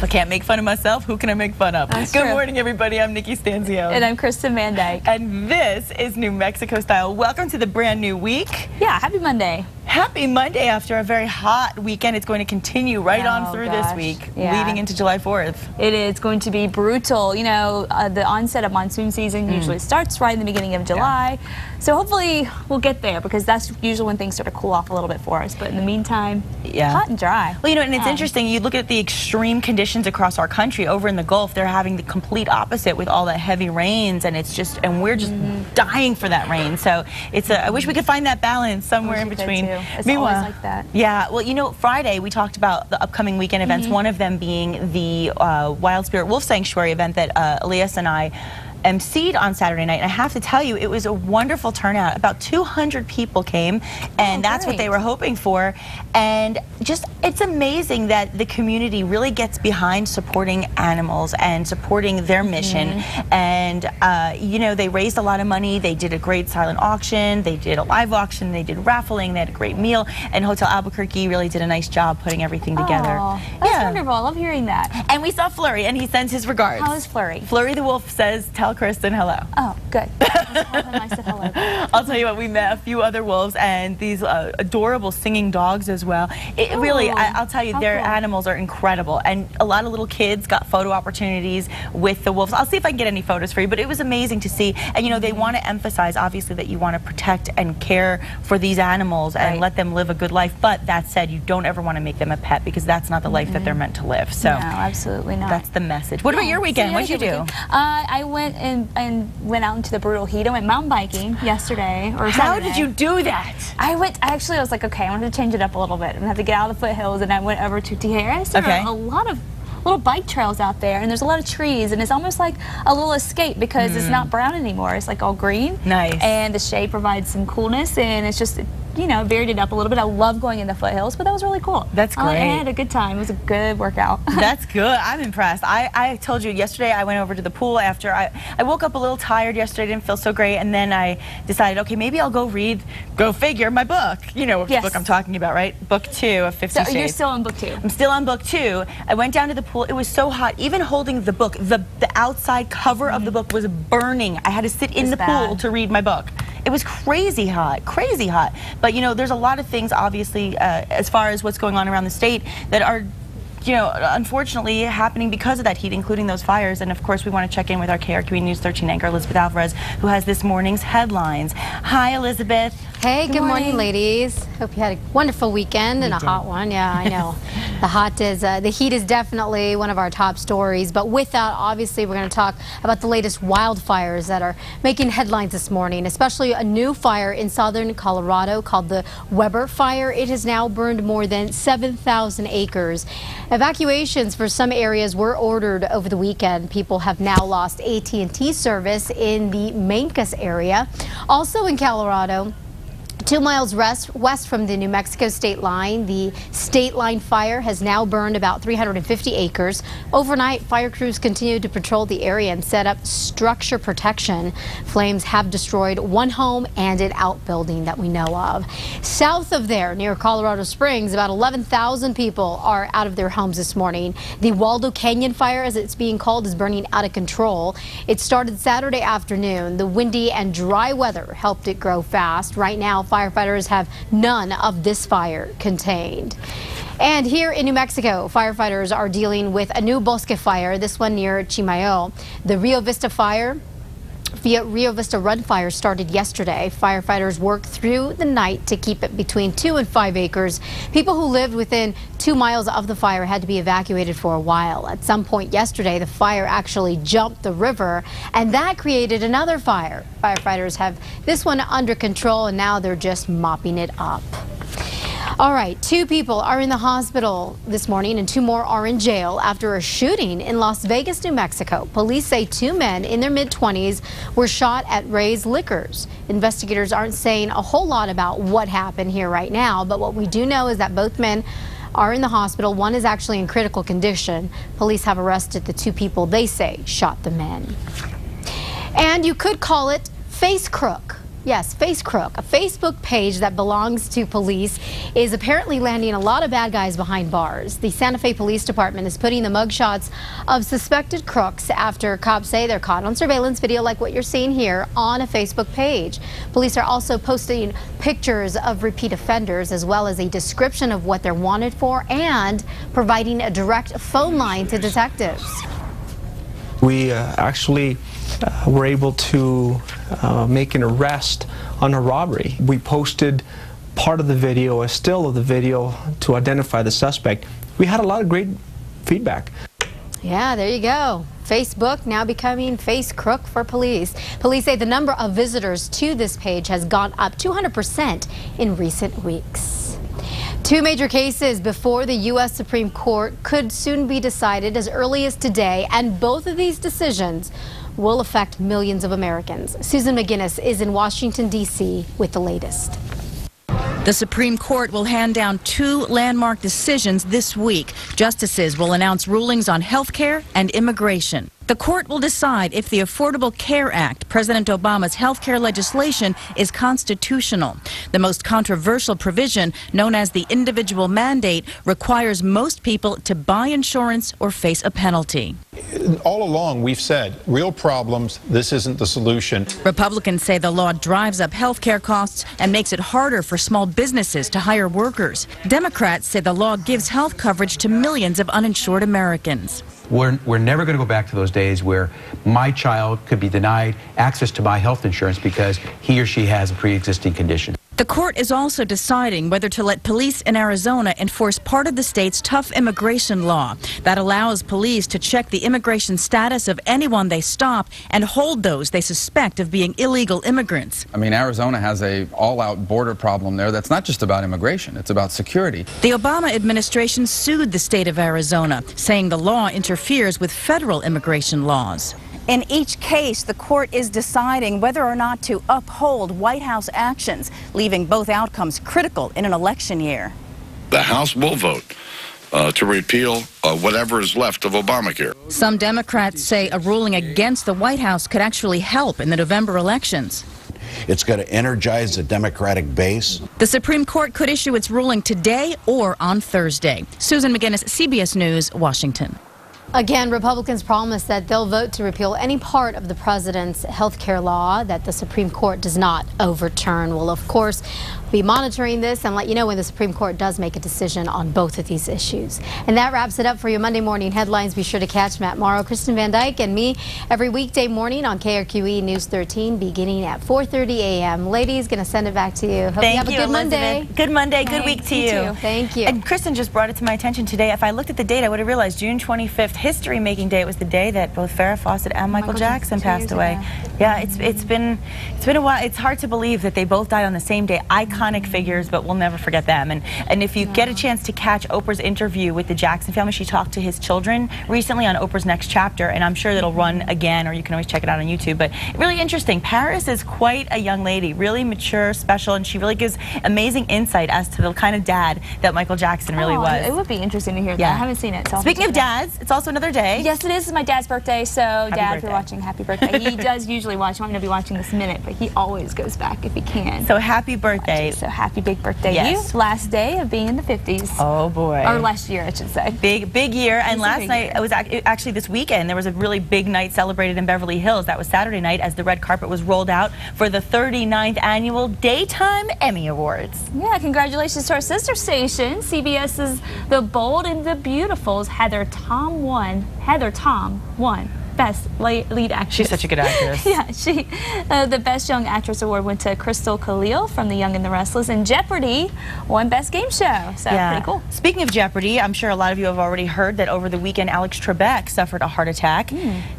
If I can't make fun of myself, who can I make fun of? Good morning, everybody. I'm Nikki Stanzio. And I'm Kristen Van Dyke. And this is New Mexico Style. Welcome to the brand new week. Yeah, happy Monday. Happy Monday after a very hot weekend. It's going to continue right on through this week, leading into July 4th. It is going to be brutal. You know, the onset of monsoon season usually starts right in the beginning of July. So hopefully we'll get there, because that's usually when things sort of cool off a little bit for us. But in the meantime, hot and dry. Well, you know, and it's interesting. You look at the extreme conditions across our country. Over in the Gulf, they're having the complete opposite with all the heavy rains, and it's just, and we're just dying for that rain. So it's I wish we could find that balance somewhere in between. It's always like that. Yeah. Well, you know, Friday we talked about the upcoming weekend events. One of them being the Wild Spirit Wolf Sanctuary event that Elias and I emceed on Saturday night, and I have to tell you, it was a wonderful turnout. About 200 people came, and that's what they were hoping for. And just, it's amazing that the community really gets behind supporting animals and supporting their mission. And you know, they raised a lot of money. They did a great silent auction. They did a live auction. They did raffling. They had a great meal. And Hotel Albuquerque really did a nice job putting everthing together. That's wonderful. I love hearing that. And we saw Flurry, and he sends his regards. How is Flurry? Flurry the wolf says, "Tell Kristen hello." Oh, good. I said hello. I'll tell you what, we met a few other wolves and these adorable singing dogs as well. It really, I'll tell you, their animals are incredible. And a lot of little kids got photo opportunities with the wolves. I'll see if I can get any photos for you, but it was amazing to see. And you know, they want to emphasize, obviously, that you want to protect and care for these animals and let them live a good life. But that said, you don't ever want to make them a pet, because that's not the life that they're meant to live. So no, absolutely not. That's the message. What about your weekend? What did you do? I went and went out into the brutal heat. I went mountain biking yesterday or Saturday. How did you do that? I was like, okay, I wanted to change it up a little bit. I'm gonna have to get out of the foothills, and I went over to Tijeras. There are a lot of little bike trails out there, and there's a lot of trees, and it's almost like a little escape, because it's not brown anymore. It's like all green. Nice. And the shade provides some coolness, and it's just, you know, varied it up a little bit. I love going in the foothills, but that was really cool. That's great. I had a good time. It was a good workout. That's good. I'm impressed. I told you yesterday I went over to the pool after I woke up a little tired yesterday. Didn't feel so great, and then I decided, okay, maybe I'll go read, go figure, my book. You know which book I'm talking about, right? Book 2 of 50 Shades. So you're still on book 2? I'm still on book 2. I went down to the pool. It was so hot. Even holding the book, the outside cover of the book was burning. I had to sit in the pool to read my book. It was crazy hot, crazy hot. But you know, there's a lot of things, obviously, as far as what's going on around the state that are, you know, unfortunately happening because of that heat, including those fires. And of course, we want to check in with our KRQE News 13 anchor, Elizabeth Alvarez, who has this morning's headlines. Hi, Elizabeth. Hey, good morning, ladies. Hope you had a wonderful weekend and a hot one. Yeah, I know. The heat is definitely one of our top stories. But with that, obviously, we're going to talk about the latest wildfires that are making headlines this morning, especially a new fire in southern Colorado called the Weber Fire. It has now burned more than 7,000 acres. Evacuations for some areas were ordered over the weekend. People have now lost AT&T service in the Mancos area. Also in Colorado, 2 miles west from the New Mexico state line, the state line fire has now burned about 350 acres. Overnight, fire crews continued to patrol the area and set up structure protection. Flames have destroyed one home and an outbuilding that we know of. South of there, near Colorado Springs, about 11,000 people are out of their homes this morning. The Waldo Canyon fire, as it's being called, is burning out of control. It started Saturday afternoon. The windy and dry weather helped it grow fast. Right now, firefighters have none of this fire contained. And here in New Mexico, firefighters are dealing with a new bosque fire, this one near Chimayo. The Rio Vista Run fire started yesterday. Firefighters worked through the night to keep it between 2 and 5 acres. People who lived within 2 miles of the fire had to be evacuated for a while. At some point yesterday, the fire actually jumped the river, and that created another fire. Firefighters have this one under control, and now they're just mopping it up. All right, 2 people are in the hospital this morning and 2 more are in jail after a shooting in Las Vegas, New Mexico. Police say 2 men in their mid-20s were shot at Ray's Liquors. Investigators aren't saying a whole lot about what happened here right now, but what we do know is that both men are in the hospital. One is actually in critical condition. Police have arrested the 2 people they say shot the men. And you could call it face crook. Yes, Face Crook, a Facebook page that belongs to police, is apparently landing a lot of bad guys behind bars. The Santa Fe Police Department is putting the mugshots of suspected crooks after cops say they're caught on surveillance video like what you're seeing here on a Facebook page. Police are also posting pictures of repeat offenders as well as a description of what they're wanted for and providing a direct phone line to detectives. We actually were able to make an arrest on a robbery. We posted part of the video, a still of the video, to identify the suspect. We had a lot of great feedback. Yeah, there you go. Facebook now becoming Face Crook for police. Police say the number of visitors to this page has gone up 200% in recent weeks. Two major cases before the U.S. Supreme Court could soon be decided as early as today, and both of these decisions will affect millions of Americans. Susan McGinnis is in Washington, D.C. with the latest. The Supreme Court will hand down two landmark decisions this week. Justices will announce rulings on health care and immigration. The court will decide if the Affordable Care Act, President Obama's health care legislation, is constitutional. The most controversial provision, known as the individual mandate, requires most people to buy insurance or face a penalty. All along, we've said, real problems, this isn't the solution. Republicans say the law drives up health care costs and makes it harder for small businesses to hire workers. Democrats say the law gives health coverage to millions of uninsured Americans. We're never going to go back to those days where my child could be denied access to my health insurance because he or she has a pre-existing condition. The court is also deciding whether to let police in Arizona enforce part of the state's tough immigration law that allows police to check the immigration status of anyone they stop and hold those they suspect of being illegal immigrants. I mean, Arizona has a all-out border problem there that's not just about immigration, it's about security. The Obama administration sued the state of Arizona, saying the law interferes with federal immigration laws. In each case, the court is deciding whether or not to uphold White House actions, leaving both outcomes critical in an election year. The House will vote to repeal whatever is left of Obamacare. Some Democrats say a ruling against the White House could actually help in the November elections. It's going to energize the Democratic base. The Supreme Court could issue its ruling today or on Thursday. Susan McGinnis, CBS News, Washington. Again, Republicans promise that they'll vote to repeal any part of the president's health care law that the Supreme Court does not overturn. We'll, of course, be monitoring this and let you know when the Supreme Court does make a decision on both of these issues. And that wraps it up for your Monday morning headlines. Be sure to catch Matt Morrow, Kristen Van Dyke, and me every weekday morning on KRQE News 13 beginning at 4:30 a.m. Ladies, going to send it back to you. Hope you have a good Monday. Good Monday, good week to you. Thank you. And Kristen just brought it to my attention today. If I looked at the date, I would have realized June 25th, history-making day. It was the day that both Farrah Fawcett and Michael Jackson passed away. Yeah, it's been a while. It's hard to believe that they both died on the same day. Iconic figures, but we'll never forget them. And if you get a chance to catch Oprah's interview with the Jackson family, she talked to his children recently on Oprah's Next Chapter, and I'm sure that'll run again, or you can always check it out on YouTube. But really interesting. Paris is quite a young lady, really mature, special, and she really gives amazing insight as to the kind of dad that Michael Jackson really was. It would be interesting to hear that. I haven't seen it. So speaking of dads, it's also another day. Yes, it is. It's my dad's birthday, so Dad, if you're watching, happy birthday. He does usually watch. I might not be watching this minute, but he always goes back if he can. So happy birthday. So happy big birthday. Yes. You. Last day of being in the 50s. Oh, boy. Or last year, I should say. Big year. And last night, it was actually this weekend, there was a really big night celebrated in Beverly Hills. That was Saturday night as the red carpet was rolled out for the 39th annual Daytime Emmy Awards. Yeah, congratulations to our sister station. CBS's The Bold and the Beautiful's Heather Tom won Best Lead Actress. She's such a good actress. Yeah, the Best Young Actress Award went to Crystal Khalil from The Young and the Restless, and Jeopardy won Best Game Show. So pretty cool. Speaking of Jeopardy, I'm sure a lot of you have already heard that over the weekend Alex Trebek suffered a heart attack.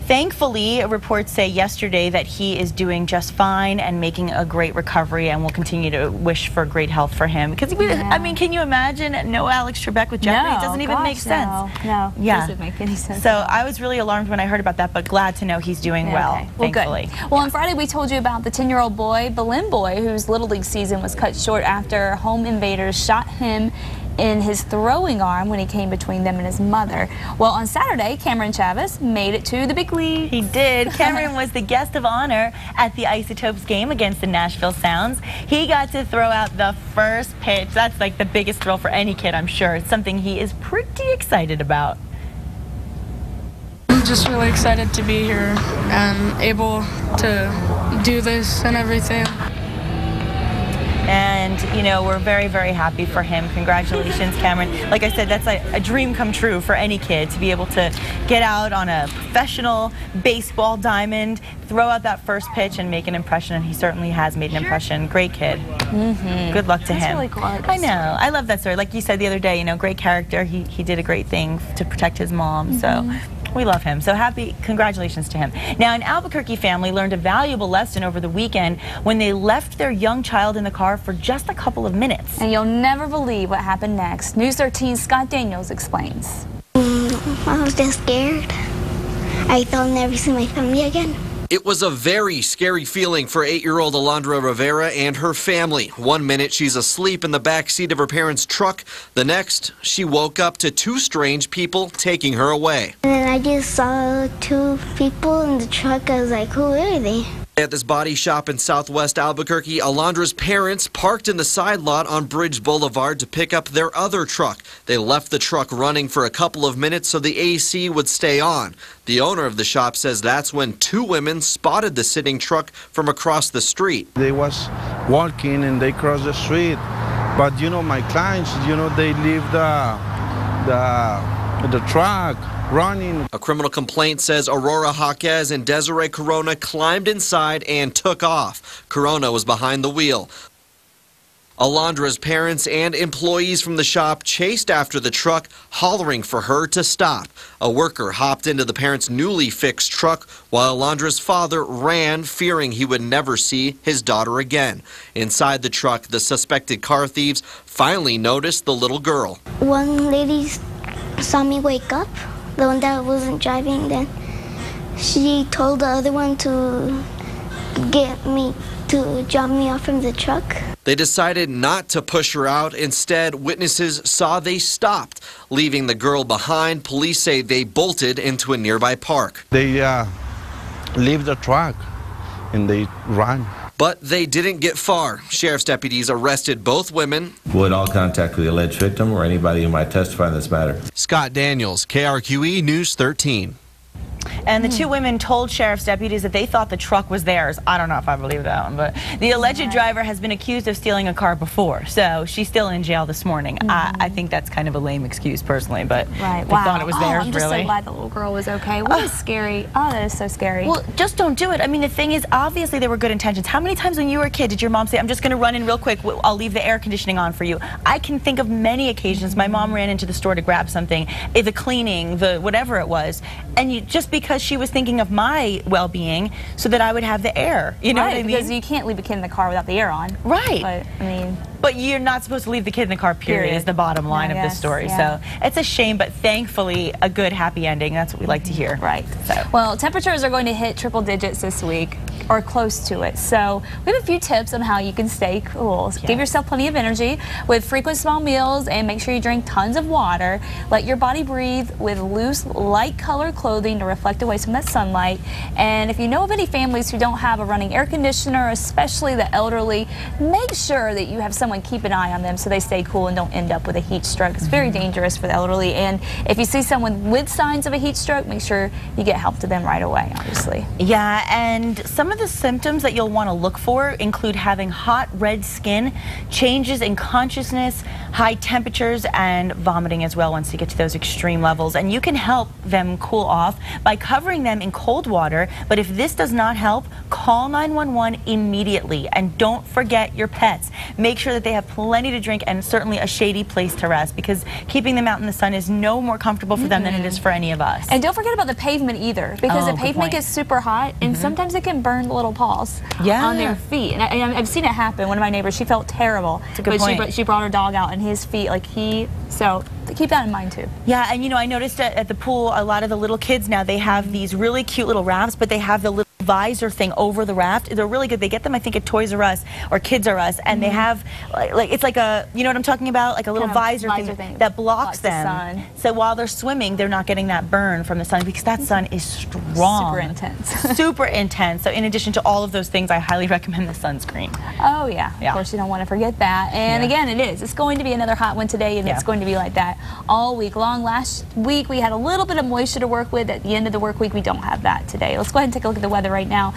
Thankfully, reports say yesterday that he is doing just fine and making a great recovery, and we'll continue to wish for great health for him. Because I mean, can you imagine no Alex Trebek with Jeopardy? It doesn't even make sense. No, it doesn't make any sense. So I was really alarmed when I heard about that, but glad to know he's doing well, thankfully. Good. Well, on Friday we told you about the 10-year-old boy, Belen Boy, whose Little League season was cut short after home invaders shot him in his throwing arm when he came between them and his mother. Well, on Saturday, Cameron Chavez made it to the big league. He did. Cameron was the guest of honor at the Isotopes game against the Nashville Sounds. He got to throw out the first pitch. That's like the biggest thrill for any kid, I'm sure. It's something he is pretty excited about. I'm just really excited to be here and able to do this and everything. And, you know, we're very, very happy for him. Congratulations, Cameron. Like I said, that's a dream come true for any kid to be able to get out on a professional baseball diamond, throw out that first pitch and make an impression, and he certainly has made an impression. Great kid. Good luck to him. Really cool. I know. I love that story. Like you said the other day, you know, great character. He did a great thing to protect his mom. So we love him. So happy, congratulations to him. Now, an Albuquerque family learned a valuable lesson over the weekend when they left their young child in the car for just a couple of minutes. And you'll never believe what happened next. News 13's Scott Daniels explains. I was just scared. I thought I'd never see my family again. It was a very scary feeling for 8-year-old Alondra Rivera and her family. 1 minute she's asleep in the back seat of her parents' truck. The next, she woke up to 2 strange people taking her away. And then I just saw 2 people in the truck. I was like, who are they? At this body shop in southwest Albuquerque, Alondra's parents parked in the side lot on Bridge Boulevard to pick up their other truck. They left the truck running for a couple of minutes so the AC would stay on. The owner of the shop says that's when 2 women spotted the sitting truck from across the street. They was walking and they crossed the street. But, you know, my clients, you know, they leave the truck running. A criminal complaint says Aurora Jaquez and Desiree Corona climbed inside and took off. Corona was behind the wheel. Alondra's parents and employees from the shop chased after the truck, hollering for her to stop. A worker hopped into the parents' newly fixed truck while Alondra's father ran, fearing he would never see his daughter again. Inside the truck, the suspected car thieves finally noticed the little girl. One lady saw me wake up, the one that wasn't driving then. She told the other one to drop me off from the truck. They decided not to push her out. Instead, witnesses saw they stopped, leaving the girl behind. Police say they bolted into a nearby park. They leave the truck and they ran. But they didn't get far. Sheriff's deputies arrested both women. Avoid all contact with the alleged victim or anybody who might testify in this matter. Scott Daniels, KRQE News 13. And the 2 women told sheriff's deputies that they thought the truck was theirs. I don't know if I believe that one, but the alleged driver has been accused of stealing a car before, so she's still in jail this morning. I think that's kind of a lame excuse personally, but they thought it was theirs. I'm just so glad the little girl was okay. What is scary? Oh, that is so scary. Well, just don't do it. I mean, the thing is, obviously there were good intentions. How many times when you were a kid did your mom say, I'm just going to run in real quick, I'll leave the air conditioning on for you? I can think of many occasions my mom ran into the store to grab something, the cleaning, the whatever it was, and just because she was thinking of my well-being so that I would have the air. You know what I mean? Because you can't leave a kid in the car without the air on. Right. But, I mean... But you're not supposed to leave the kid in the car, period, is the bottom line of this story. So it's a shame, but thankfully a good, happy ending. That's what we like to hear. Right. So. Well, temperatures are going to hit triple digits this week, or close to it. So we have a few tips on how you can stay cool. Give yourself plenty of energy with frequent small meals, and make sure you drink tons of water. Let your body breathe with loose, light-colored clothing to reflect away some of that sunlight. And if you know of any families who don't have a running air conditioner, especially the elderly, make sure that you have someone keep an eye on them so they stay cool and don't end up with a heat stroke. It's very dangerous for the elderly, and if you see someone with signs of a heat stroke, make sure you get help to them right away, obviously. Yeah, and some of the symptoms that you'll want to look for include having hot red skin, changes in consciousness, high temperatures, and vomiting as well once you get to those extreme levels. And you can help them cool off by covering them in cold water, but if this does not help, call 911 immediately, and don't forget your pets. Make sure that they have plenty to drink and certainly a shady place to rest, because keeping them out in the sun is no more comfortable for them than it is for any of us. And don't forget about the pavement either, because the pavement gets super hot, and sometimes it can burn the little paws on their feet. And I've seen it happen. One of my neighbors, she felt terrible, but she brought her dog out, and his feet, so keep that in mind too. Yeah, and you know, I noticed at the pool, a lot of the little kids now, they have these really cute little rafts, but they have the little visor thing over the raft. They're really good. They get them, I think, at Toys R Us or Kids R Us, and they have like it's like a, you know what I'm talking about, like a little visor thing that blocks them. The sun. So while they're swimming, they're not getting that burn from the sun, because that sun is strong, super intense, super intense. So in addition to all of those things, I highly recommend the sunscreen. Oh yeah, of course you don't want to forget that. And again, it's going to be another hot one today, and it's going to be like that all week long. Last week we had a little bit of moisture to work with. At the end of the work week, we don't have that today. Let's go ahead and take a look at the weather right now.